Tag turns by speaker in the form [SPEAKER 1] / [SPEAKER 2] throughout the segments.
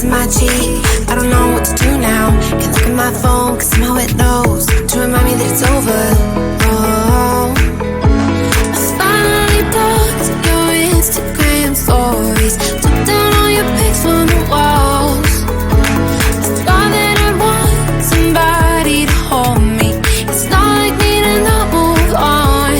[SPEAKER 1] kissing my cheek. I don't know what to do now. Can't look at my phone, cause somehow it knows to remind me that it's over. Oh, I finally blocked your Instagram stories, took down all your pics from the walls. I thought that I'd want somebody to hold me. It's not like me to not move on.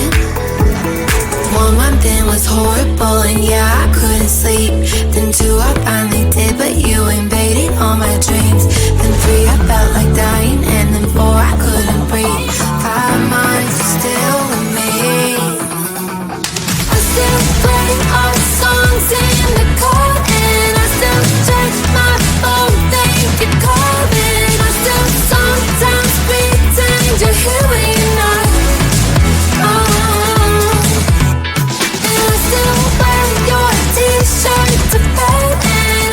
[SPEAKER 1] 1 month in was horrible, and yeah, I couldn't sleep. Then 2, I finally did, but you invaded all my dreams. Then 3, I felt like dying, and then 4, I couldn't breathe. 5 months, you're still with me. I still play our songs in the car, and I still check my phone, think you're calling. I still sometimes pretend you're here when you're not. And I still wear your t-shirt to bed, and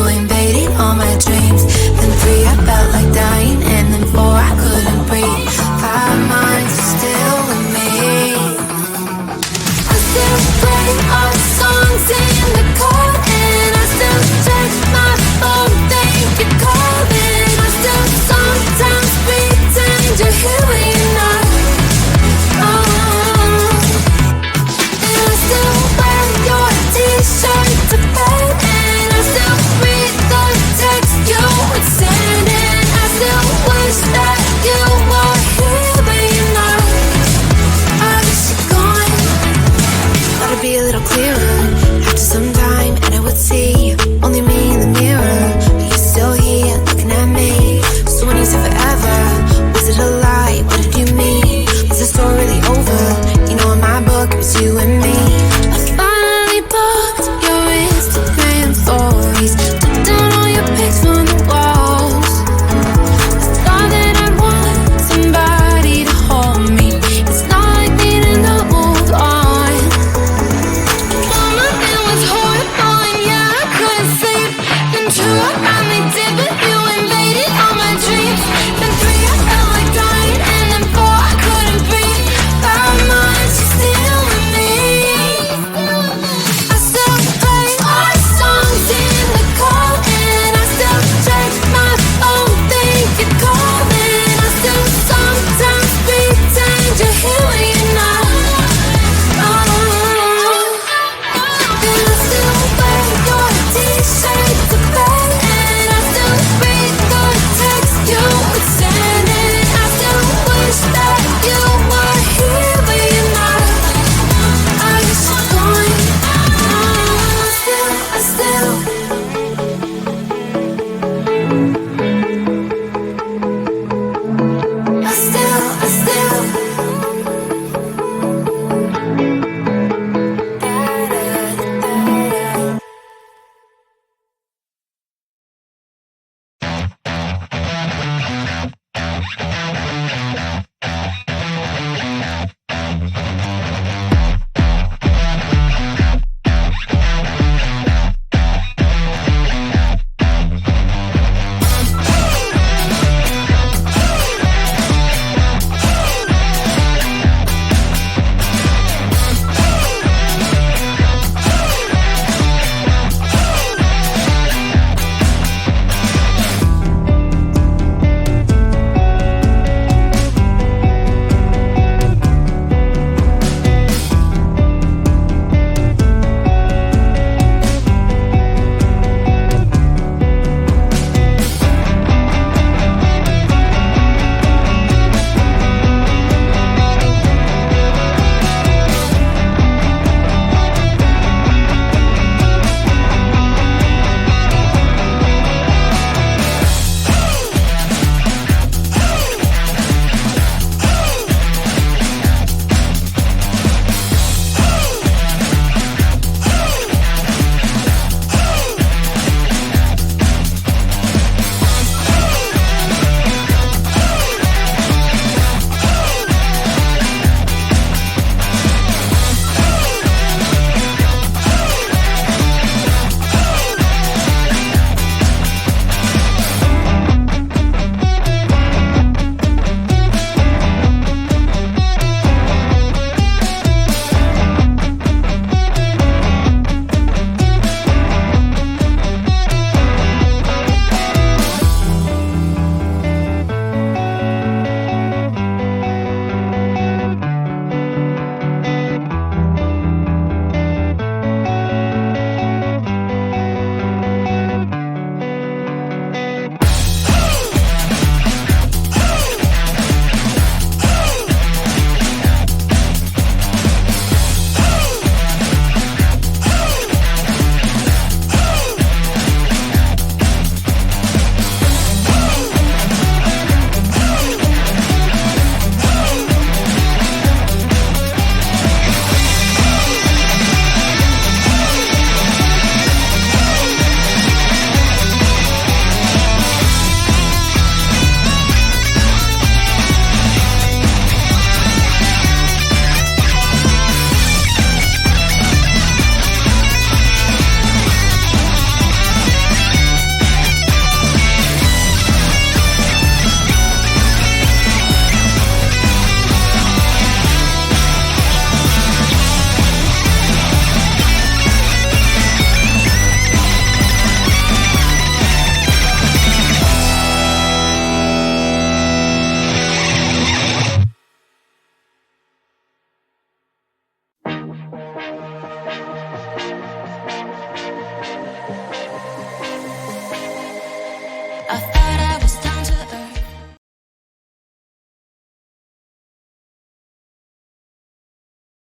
[SPEAKER 1] invaded all my dreams. Then 3, I felt like dying, and then 4, I couldn't breathe. 5 months still with me. I still play our songs in the car, and I still check my phone, think you're calling. I still sometimes pretend you're here when you're not. And I still wear your t-shirt to bed, and I still read the text you would send, and I still wish that you were here but you're not. I wish you're gone. Thought it'd be a little clearer after some time, and I would see only me in the mirror, but you're still here looking at me. So when you said forever, was it a lie? What did you mean? Was the story really over? You know, in my book it was you and me. I finally blocked your Instagram stories, took down all your pics from the walls. I thought that I'd want somebody to hold me. It's not like needing to move on. Mama, it was horrible, and yeah, I couldn't sleep. Then true,